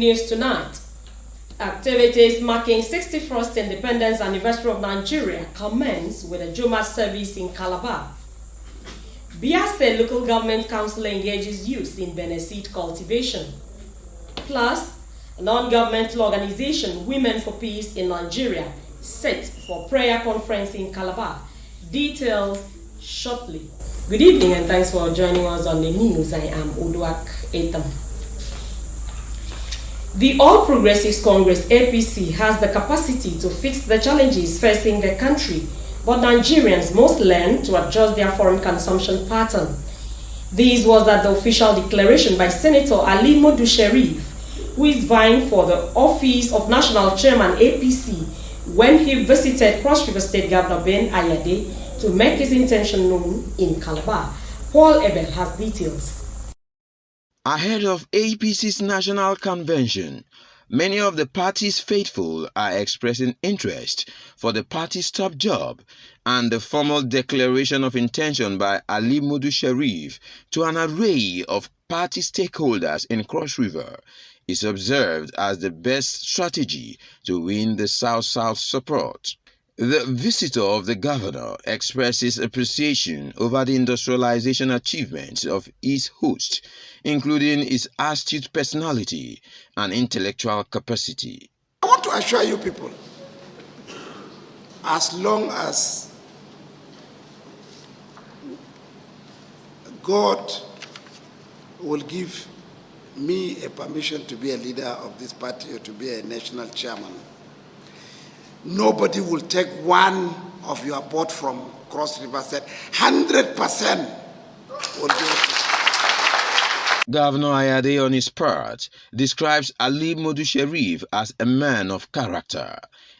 news tonight. Activities marking 61st independence anniversary of Nigeria commence with a Juma service in Calabar. Biase local government council engages youth in Benin seed cultivation. Plus, a non-governmental organization, Women for Peace in Nigeria, set for prayer conference in Calabar. Details shortly. Good evening and thanks for joining us on the news. I am Uduak Etam. The All Progressives Congress APC has the capacity to fix the challenges facing the country, but Nigerians must learn to adjust their foreign consumption pattern. This was at the official declaration by Senator Ali Modu Sharif, who is vying for the office of National Chairman APC, when he visited Cross River State Governor Ben Ayade to make his intention known in Calabar. Paul Ebel has details. Ahead of APC's national convention, many of the party's faithful are expressing interest for the party's top job, and the formal declaration of intention by Ali Modu Sharif to an array of party stakeholders in Cross River is observed as the best strategy to win the South-South support. The visitor of the governor expresses appreciation over the industrialization achievements of his host, including his astute personality and intellectual capacity. I want to assure you people, as long as God will give me a permission to be a leader of this party or to be a national chairman, nobody will take one of your board from Cross River State. 100% will do it. Governor Ayade, on his part, describes Ali Modu Sharif as a man of character,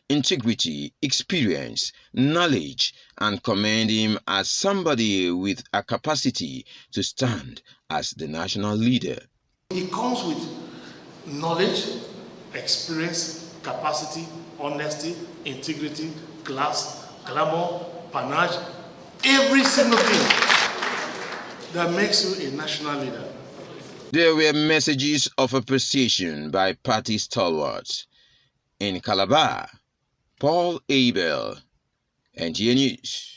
integrity, experience, knowledge, and commend him as somebody with a capacity to stand as the national leader. He comes with knowledge, experience, capacity, honesty, integrity, class, glamour, panache, every single thing that makes you a national leader. There were messages of appreciation by party stalwarts. In Calabar, Paul Abel, Nta News.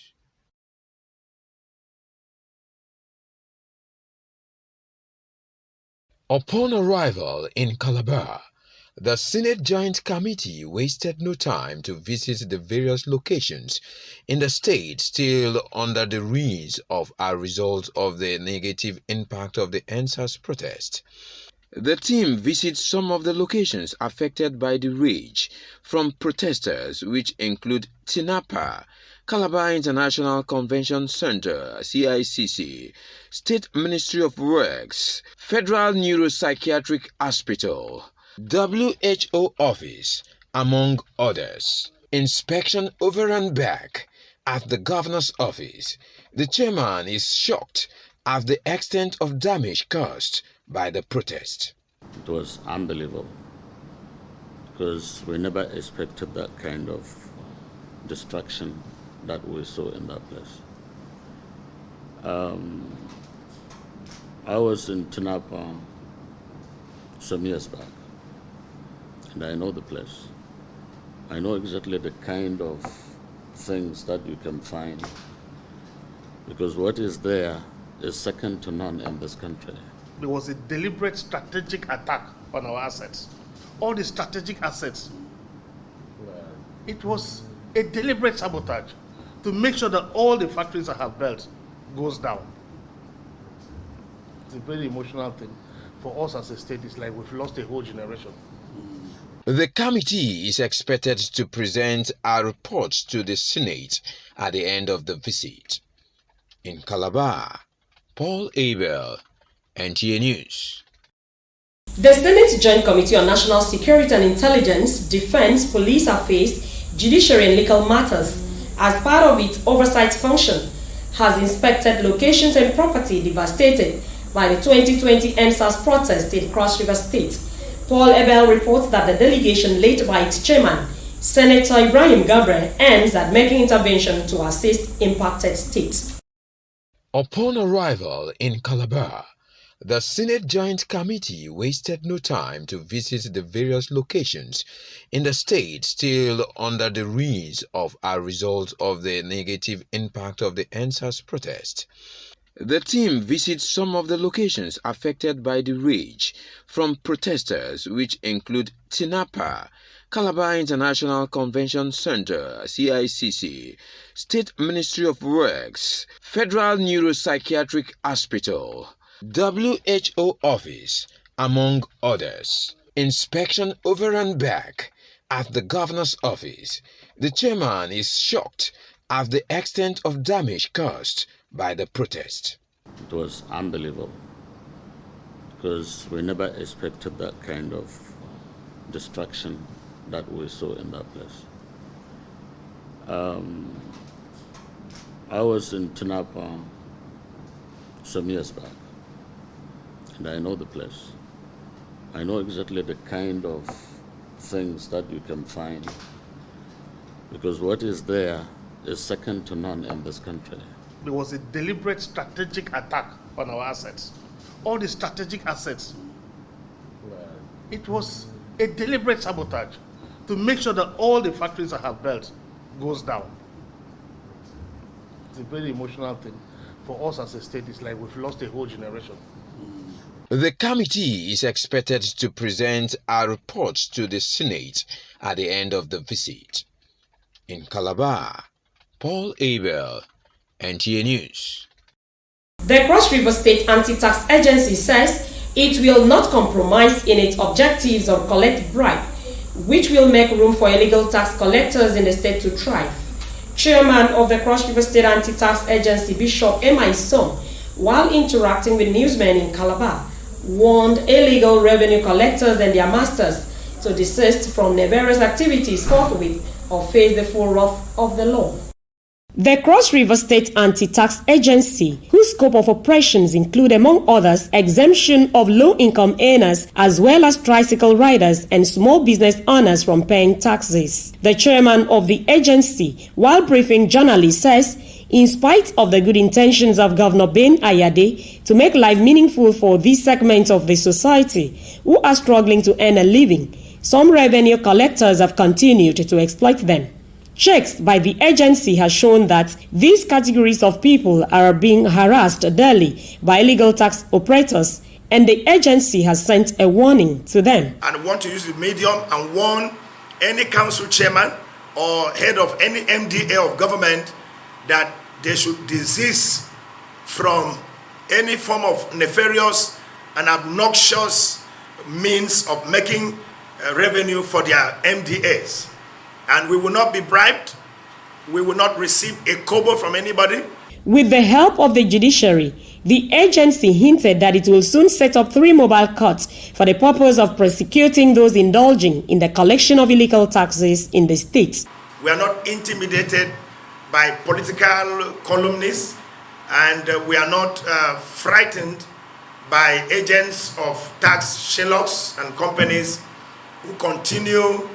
Upon arrival in Calabar, the Senate Joint Committee wasted no time to visit the various locations in the state still under the ruins of a result of the negative impact of the NSAS protest. The team visits some of the locations affected by the rage from protesters, which include Tinapa, Calabar International Convention Center, CICC, State Ministry of Works, Federal Neuropsychiatric Hospital, WHO office, among others. Inspection over and back at the governor's office. The chairman is shocked at the extent of damage caused by the protest. It was unbelievable because we never expected that kind of destruction that we saw in that place. I was in Tinapa some years back, and I know the place. I know exactly the kind of things that you can find, because what is there is second to none in this country. There was a deliberate strategic attack on our assets. All the strategic assets. It was a deliberate sabotage to make sure that all the factories I have built goes down. It's a very emotional thing. For us as a state, it's like we've lost a whole generation. The committee is expected to present a report to the Senate at the end of the visit. In Calabar, Paul Abel, Nta News. The Senate Joint Committee on National Security and Intelligence, Defense, Police Affairs, Judiciary and Legal Matters, as part of its oversight function, has inspected locations and property devastated by the 2020 NSAS protest in Cross River State. Paul Ebel reports that the delegation led by its chairman, Senator Ibrahim Gabriel, aims at making intervention to assist impacted states. Upon arrival in Calabar, The Senate Joint Committee wasted no time to visit the various locations in the state still under the ruins of a result of the negative impact of the NSAS protest. The team visits some of the locations affected by the rage from protesters, which include Nta Calabar International Convention Center (CICC), State Ministry of Works, Federal Neuropsychiatric Hospital, WHO Office, among others. Inspection over and back at the governor's office. The chairman is shocked at the extent of damage caused by the protest. It was unbelievable because we never expected that kind of destruction that we saw in that place. I was in Tinapa some years back, and I know the place. I know exactly the kind of things that you can find, because what is there is second to none in this country. There was a deliberate strategic attack on our assets. All the strategic assets. It was a deliberate sabotage to make sure that all the factories I have built goes down. It's a very emotional thing. For us as a state, it's like we've lost a whole generation. The committee is expected to present a report to the Senate at the end of the visit. In Calabar, Paul Abel, Nta News. The Cross River State Anti-Tax Agency says it will not compromise in its objectives of collect bribe, which will make room for illegal tax collectors in the state to thrive. Chairman of the Cross River State Anti-Tax Agency, Bishop M.I. Son, while interacting with newsmen in Calabar, warned illegal revenue collectors and their masters to desist from nefarious activities forthwith or face the full wrath of the law. The Cross River State Anti-Tax Agency, whose scope of operations include, among others, exemption of low-income earners as well as tricycle riders and small business owners from paying taxes. The chairman of the agency, while briefing journalists, says, in spite of the good intentions of Governor Ben Ayade to make life meaningful for these segments of the society who are struggling to earn a living, some revenue collectors have continued to exploit them. Checks by the agency has shown that these categories of people are being harassed daily by illegal tax operators, and the agency has sent a warning to them. And want to use the medium and warn any council chairman or head of any MDA of government that they should desist from any form of nefarious and obnoxious means of making revenue for their MDAs. And we will not be bribed. We will not receive a kobo from anybody. With the help of the judiciary, the agency hinted that it will soon set up 3 mobile courts for the purpose of prosecuting those indulging in the collection of illegal taxes in the state. We are not intimidated by political columnists, and we are not frightened by agents of tax sherlocks and companies who continue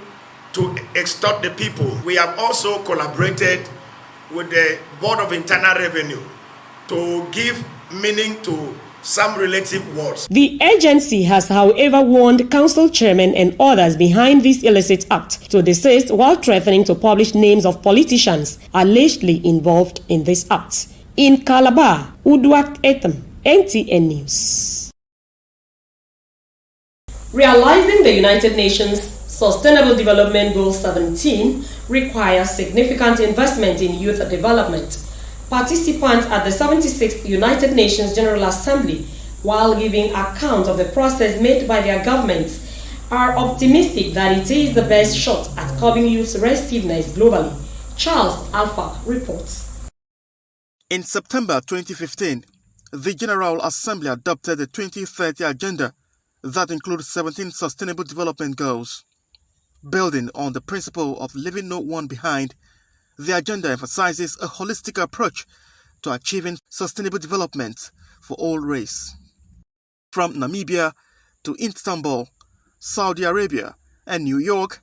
to extort the people. We have also collaborated with the Board of Internal Revenue to give meaning to some relative words. The agency has, however, warned council chairmen and others behind this illicit act to desist while threatening to publish names of politicians allegedly involved in this act. In Calabar, Udwak Etam, NTA News. Realizing the United Nations Sustainable Development Goal 17 requires significant investment in youth development. Participants at the 76th United Nations General Assembly, while giving account of the process made by their governments, are optimistic that it is the best shot at curbing youth restiveness globally. Charles Alpha reports. In September 2015, the General Assembly adopted the 2030 Agenda that includes 17 Sustainable Development Goals. Building on the principle of leaving no one behind, the agenda emphasizes a holistic approach to achieving sustainable development for all races. From Namibia to Istanbul, Saudi Arabia, and New York,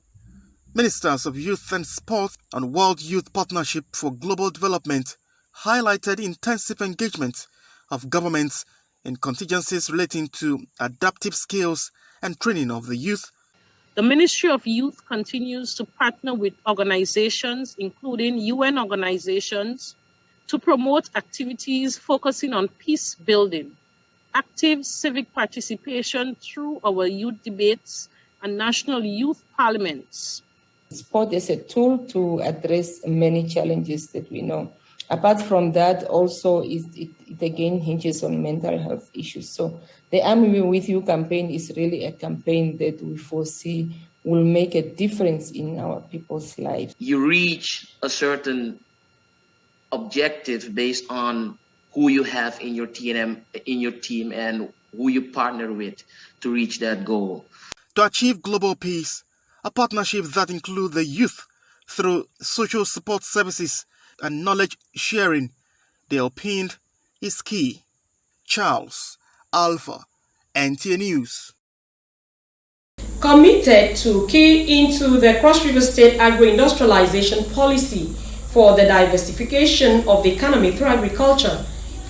ministers of youth and sport and World Youth Partnership for Global Development highlighted intensive engagement of governments in contingencies relating to adaptive skills and training of the youth. The Ministry of Youth continues to partner with organizations, including UN organizations, to promote activities focusing on peace building, active civic participation through our youth debates and national youth parliaments. Sport is a tool to address many challenges that we know. Apart from that, also it again hinges on mental health issues. So the I'm With You campaign is really a campaign that we foresee will make a difference in our people's lives. You reach a certain objective based on who you have in your team and who you partner with to reach that goal. To achieve global peace, a partnership that includes the youth through social support services and knowledge sharing, they opined, is key. Charles, Alpha, Nta News. Committed to key into the Cross River State agro-industrialization policy for the diversification of the economy through agriculture,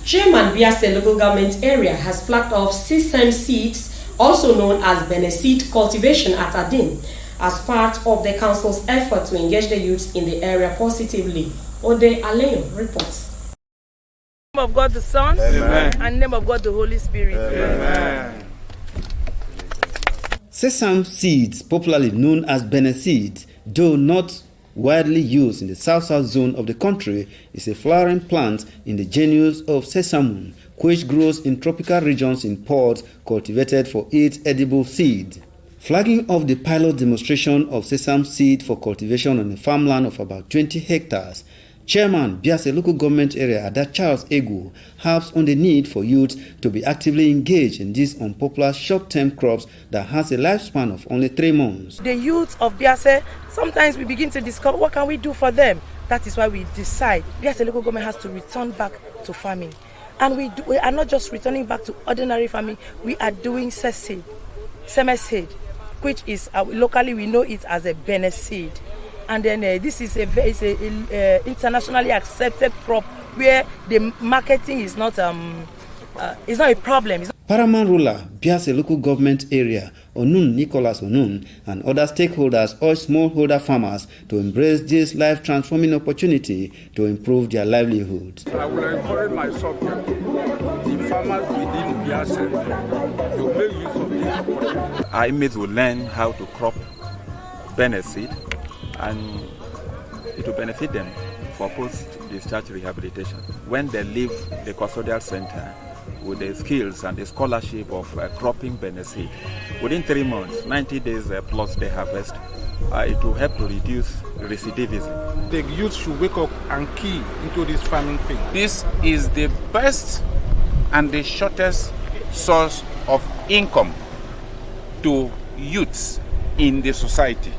Chairman Biase local government area has flagged off sesame seeds, also known as Beneseed cultivation at Adin, as part of the council's effort to engage the youths in the area positively. Ode Aleyo reports. In the name of God the Son, Amen. And in the name of God the Holy Spirit. Amen. Sesame seeds, popularly known as Beneseed, though not widely used in the south-south zone of the country, is a flowering plant in the genus of Sesamum, which grows in tropical regions in pods cultivated for its edible seed. Flagging off the pilot demonstration of sesame seed for cultivation on a farmland of about 20 hectares, Chairman Biase local government area Ada Charles Egu harps on the need for youth to be actively engaged in these unpopular short-term crops that has a lifespan of only 3 months. The youth of Biase, sometimes we begin to discover what can we do for them. That is why we decide Biase local government has to return back to farming. And we are not just returning back to ordinary farming, we are doing sesame seed, which is locally we know it as a Beneseed. And then this is a internationally accepted crop where the marketing is not a problem. Paramount ruler, Biase local government area, Onun Nicholas Onun, and other stakeholders urge smallholder farmers to embrace this life-transforming opportunity to improve their livelihood. I will encourage my subjects, the farmers within Biase, to make use of this opportunity. Our inmates will learn how to crop Beneseed, and it will benefit them for post-discharge rehabilitation. When they leave the custodial center with the skills and the scholarship of cropping Beneseed, within 3 months, 90 days plus the harvest, it will help to reduce recidivism. The youth should wake up and key into this farming thing. This is the best and the shortest source of income to youths in the society.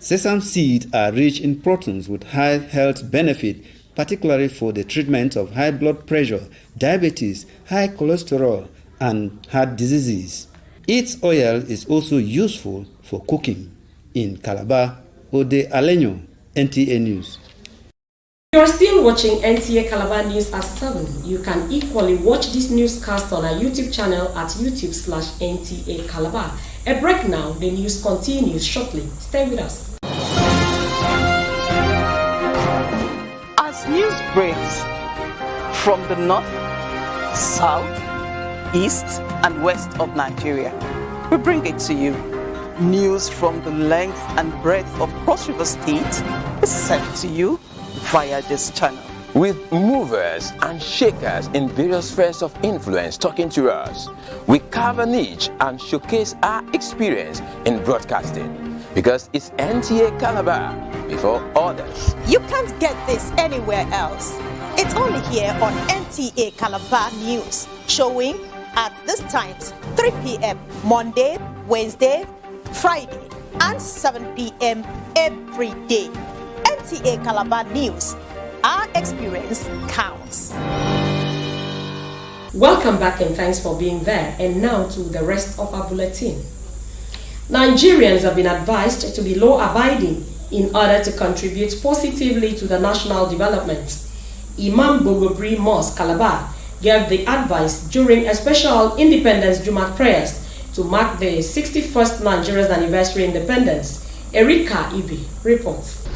Sesame seeds are rich in proteins with high health benefit, particularly for the treatment of high blood pressure, diabetes, high cholesterol, and heart diseases. Its oil is also useful for cooking. In Calabar, Ode Aleño, Nta News. You're still watching Nta Calabar News at 7. You can equally watch this newscast on our YouTube channel at youtube.com/Nta Calabar. A break now, the news continues shortly. Stay with us. As news breaks from the north, south, east, and west of Nigeria, we bring it to you. News from the length and breadth of Cross River State is sent to you via this channel. With movers and shakers in various spheres of influence talking to us, we carve a niche and showcase our experience in broadcasting, because it's Nta Calabar before others. You can't get this anywhere else. It's only here on Nta Calabar News, showing at this times 3 p.m. Monday, Wednesday, Friday, and 7 p.m. every day. Nta Calabar News. Our experience counts. Welcome back and thanks for being there. And now to the rest of our bulletin. Nigerians have been advised to be law-abiding in order to contribute positively to the national development. Imam Bogobri Mosque, Calabar, gave the advice during a special Independence Jumat prayers to mark the 61st Nigeria's anniversary independence. Erika Ibi reports.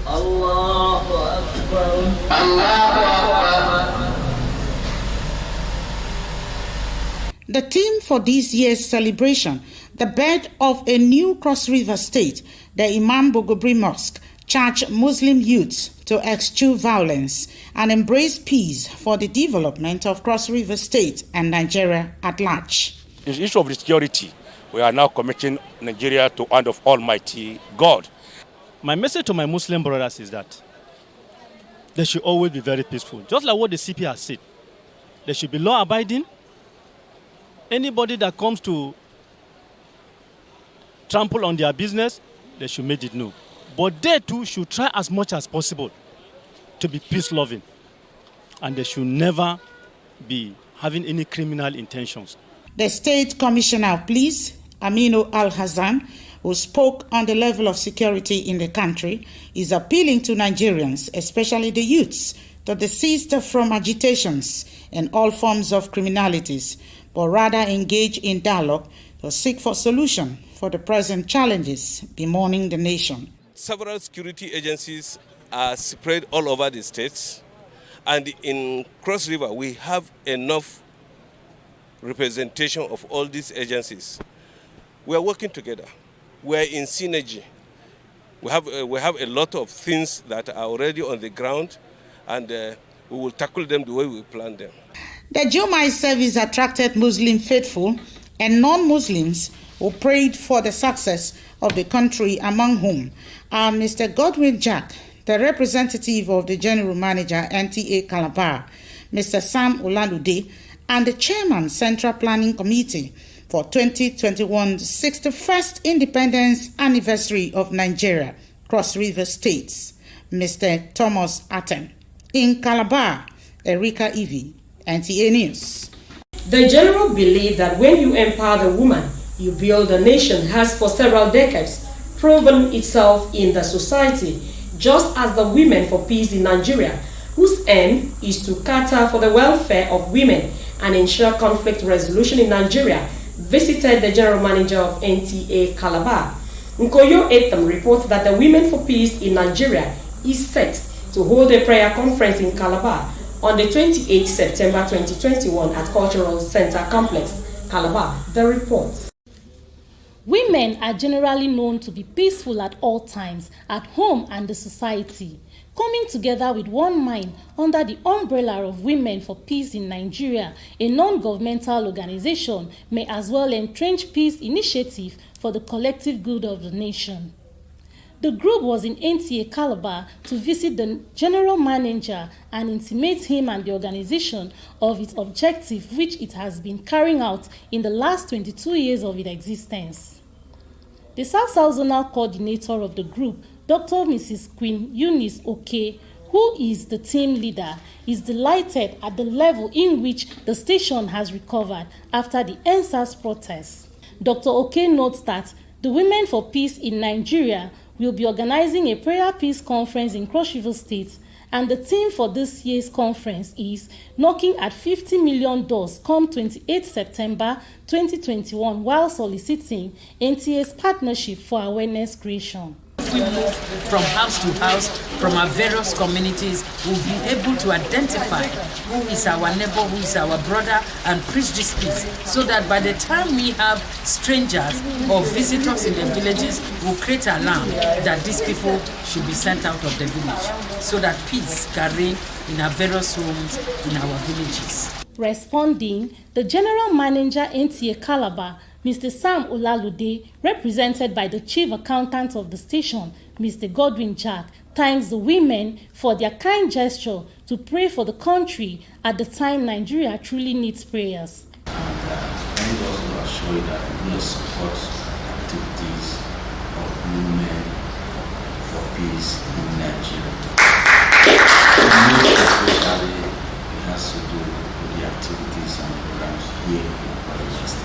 Allahu Akbar. Allahu Akbar. The theme for this year's celebration, the birth of a new Cross River state, the Imam Bogobri Mosque, charged Muslim youths to eschew violence and embrace peace for the development of Cross River State and Nigeria at large. In the issue of security, we are now committing Nigeria to hand of Almighty God. My message to my Muslim brothers is that they should always be very peaceful. Just like what the CP has said. They should be law-abiding. Anybody that comes to trample on their business, they should make it known. But they too should try as much as possible to be peace-loving. And they should never be having any criminal intentions. The State Commissioner of Police, Aminu Al-Hassan, who spoke on the level of security in the country, is appealing to Nigerians, especially the youths, to desist from agitations and all forms of criminalities, but rather engage in dialogue to seek for solution for the present challenges bemoaning the nation. Several security agencies are spread all over the states, and in Cross River we have enough representation of all these agencies. We are working together. We are in synergy. We have a lot of things that are already on the ground, and we will tackle them the way we plan them. The Jumai service attracted Muslim faithful and non-Muslims who prayed for the success of the country, among whom are Mr. Godwin Jack, the representative of the General Manager, Nta Calabar, Mr. Sam Olalude, and the Chairman, Central Planning Committee for 2021's 61st Independence Anniversary of Nigeria, Cross River States, Mr. Thomas Atem. In Calabar, Erika Ivi, NTA News. The general belief that when you empower the woman, you build a nation has for several decades proven itself in the society, just as the Women for Peace in Nigeria, whose aim is to cater for the welfare of women and ensure conflict resolution in Nigeria, visited the General Manager of Nta Calabar. Nkoyo Etam reports that the Women for Peace in Nigeria is set to hold a prayer conference in Calabar on the 28th September 2021 at Cultural Center Complex, Calabar. The report. Women are generally known to be peaceful at all times, at home and the society. Coming together with one mind under the umbrella of Women for Peace in Nigeria, a non-governmental organization, may as well entrench peace initiative for the collective good of the nation. The group was in Nta Calabar to visit the general manager and intimate him and the organization of its objective, which it has been carrying out in the last 22 years of its existence. The South-South Zonal Coordinator of the group, Dr. Mrs. Queen Eunice Oke, who is the team leader, is delighted at the level in which the station has recovered after the NSAS protests. Dr. Oke notes that the Women for Peace in Nigeria will be organizing a prayer peace conference in Cross River State, and the theme for this year's conference is knocking at $50 million come 28 September 2021 while soliciting NTA's partnership for awareness creation. We move from house to house, from our various communities, we'll be able to identify who is our neighbor, who is our brother, and preach this peace, so that by the time we have strangers or visitors in the villages, we'll create alarm that these people should be sent out of the village, so that peace can reign in our various homes, in our villages. Responding, the General Manager Nta Calabar, Mr. Sam Olalude, represented by the Chief Accountant of the station, Mr. Godwin Jack, thanks the women for their kind gesture to pray for the country at the time Nigeria truly needs prayers. And let me also assure you that we support activities of women for peace in Nigeria. Especially, it has to do with the activities and programs here in Kwara State.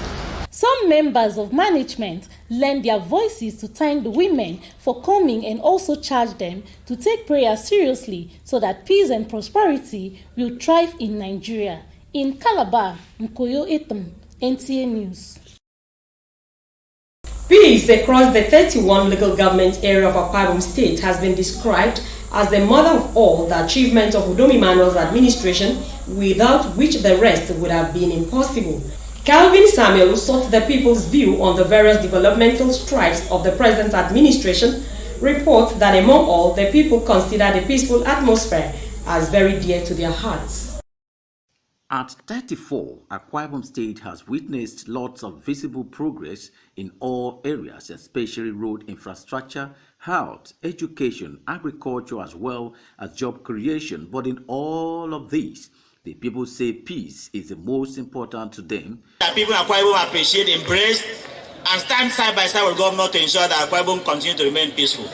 Some members of management lend their voices to thank the women for coming and also charge them to take prayer seriously so that peace and prosperity will thrive in Nigeria. In Calabar, Mkoyo Etam, NTA News. Peace across the 31 local government area of Akwa Ibom State has been described as the mother of all the achievements of Udom Emmanuel's administration, without which the rest would have been impossible. Calvin Samuel, who sought the people's view on the various developmental strides of the present administration, reports that among all, the people consider the peaceful atmosphere as very dear to their hearts. At 34, Akwa Ibom State has witnessed lots of visible progress in all areas, especially road infrastructure, health, education, agriculture, as well as job creation. But in all of these, the people say peace is the most important to them. The people of Akwa Ibom appreciate, embrace, and stand side by side with government to ensure that Akwa Ibom continue to remain peaceful.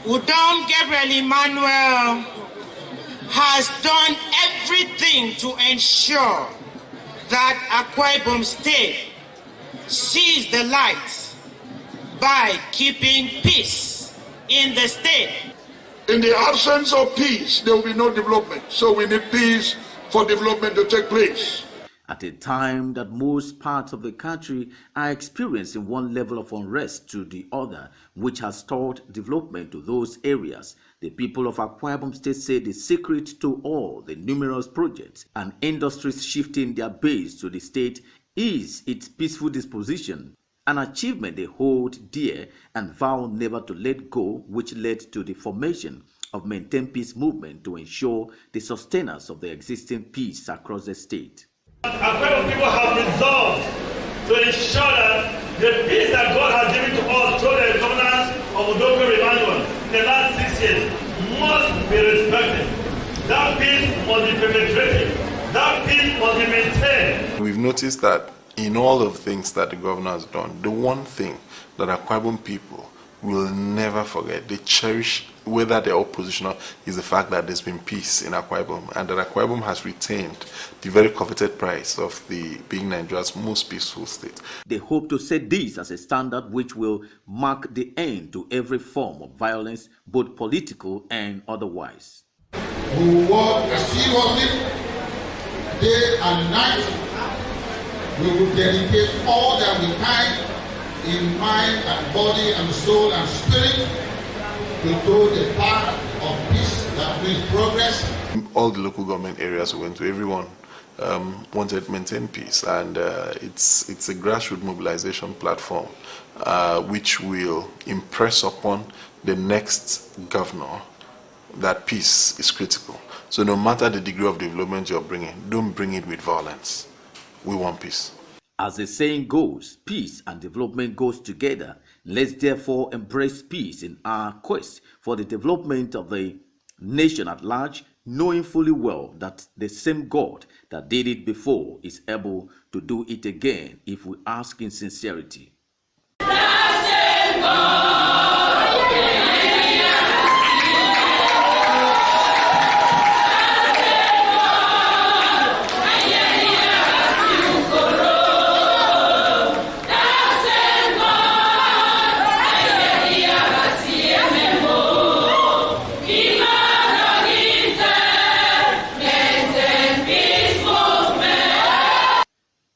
Udom Gabriel Emmanuel has done everything to ensure that Akwa Ibom State sees the light by keeping peace in the state. In the absence of peace, there will be no development. So we need peace for development to take place. At a time that most parts of the country are experiencing one level of unrest to the other, which has stalled development to those areas, the people of Akwa Ibom State say the secret to all the numerous projects and industries shifting their base to the state is its peaceful disposition, an achievement they hold dear and vow never to let go, which led to the formation of Maintain Peace movement to ensure the sustenance of the existing peace across the state. Akwa Ibom people have resolved to ensure that the peace that God has given to us through the governance of Udom Emmanuel in the last 6 years must be respected. That peace must be penetrated. That peace must be maintained. We've noticed that in all of the things that the governor has done, the one thing that Akwa Ibom people will never forget, they cherish, whether they're oppositional, is the fact that there's been peace in Akwa Ibom, and that Akwa Ibom has retained the very coveted prize of being Nigeria's most peaceful state. They hope to set this as a standard which will mark the end to every form of violence, both political and otherwise. We will work assiduously, day and night. We will dedicate all that we can in mind and body and soul and spirit to do the part of peace that brings progress. All the local government areas we went to, everyone wanted to maintain peace, and it's a grassroots mobilization platform which will impress upon the next governor that peace is critical. So no matter the degree of development you're bringing, don't bring it with violence. We want peace. As the saying goes, peace and development goes together. Let's therefore embrace peace in our quest for the development of the nation at large, knowing fully well that the same God that did it before is able to do it again if we ask in sincerity.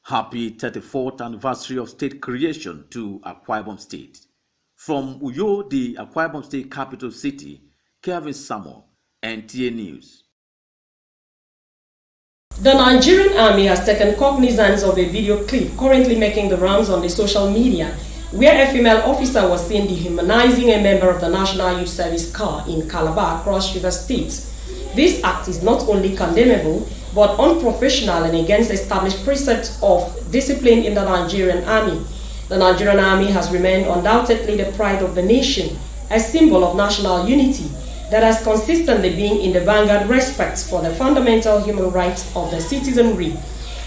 Happy 34th anniversary of state creation to Akwa Ibom State. From Uyo, the Akwa Ibom State capital city, Kevin Samuel, NTA News. The Nigerian Army has taken cognizance of a video clip currently making the rounds on the social media, where a female officer was seen dehumanizing a member of the National Youth Service Corps in Calabar, Cross River State. This act is not only condemnable, but unprofessional and against established precepts of discipline in the Nigerian Army. The Nigerian Army has remained undoubtedly the pride of the nation, a symbol of national unity that has consistently been in the vanguard respect for the fundamental human rights of the citizenry.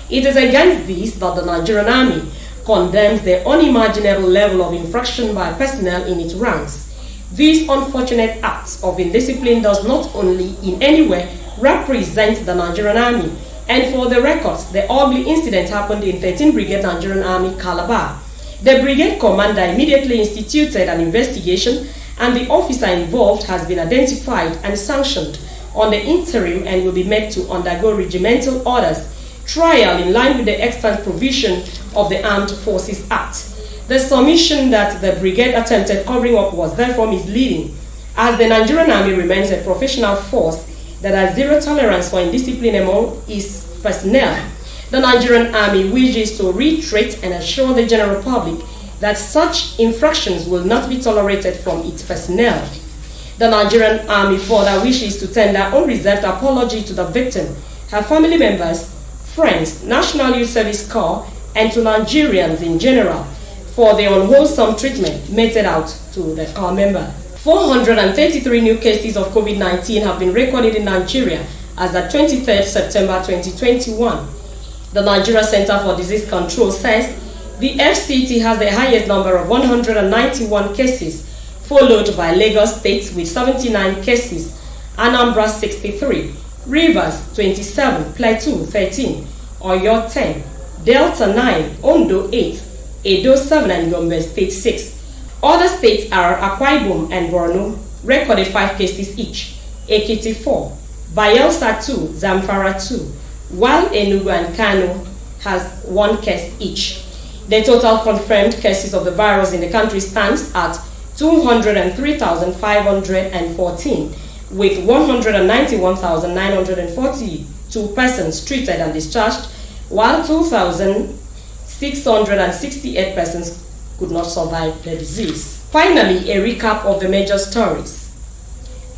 It is against this that the Nigerian Army condemns the unimaginable level of infraction by personnel in its ranks. This unfortunate act of indiscipline does not only in any way represent the Nigerian Army, and for the records, the ugly incident happened in 13th Brigade Nigerian Army, Calabar. The brigade commander immediately instituted an investigation, and the officer involved has been identified and sanctioned. on the interim and will be made to undergo regimental orders trial in line with the extant provision of the Armed Forces Act. The submission that the brigade attempted covering up was therefore misleading, as the Nigerian Army remains a professional force that has zero tolerance for indiscipline among its personnel. The Nigerian Army wishes to reiterate and assure the general public that such infractions will not be tolerated from its personnel. The Nigerian Army further wishes to tender unreserved apology to the victim, her family members, friends, National Youth Service Corps, and to Nigerians in general for the unwholesome treatment meted out to the Corps member. 433 new cases of COVID-19 have been recorded in Nigeria as of 23rd September 2021. The Nigeria Center for Disease Control says the FCT has the highest number of 191 cases, followed by Lagos State with 79 cases, Anambra 63, Rivers 27, Plateau 13, Oyo 10, Delta 9, Ondo 8, Edo 7, and Gombe State 6. Other states are Akwa Ibom and Borno, recorded 5 cases each, Ekiti 4, Bayelsa 2, Zamfara 2, while Enugu and Kano has 1 case each. The total confirmed cases of the virus in the country stands at 203,514, with 191,942 persons treated and discharged, while 2,668 persons could not survive the disease. Finally, a recap of the major stories.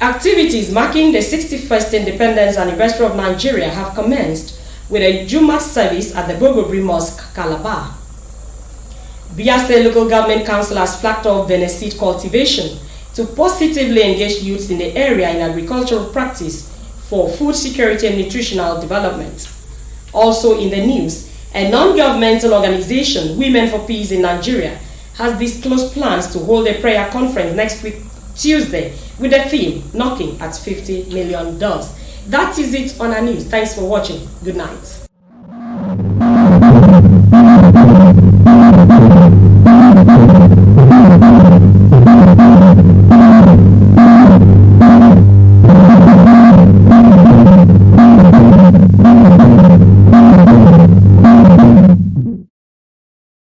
Activities marking the 61st independence anniversary of Nigeria have commenced with a Jumat service at the Bogobri Mosque, Calabar. Biase Local Government Council has flagged off Benin seed cultivation to positively engage youths in the area in agricultural practice for food security and nutritional development. Also in the news, a non-governmental organization, Women for Peace in Nigeria, has disclosed plans to hold a prayer conference next week, Tuesday, with the theme, Knocking at $50 Million. That is it on our news. Thanks for watching. Good night.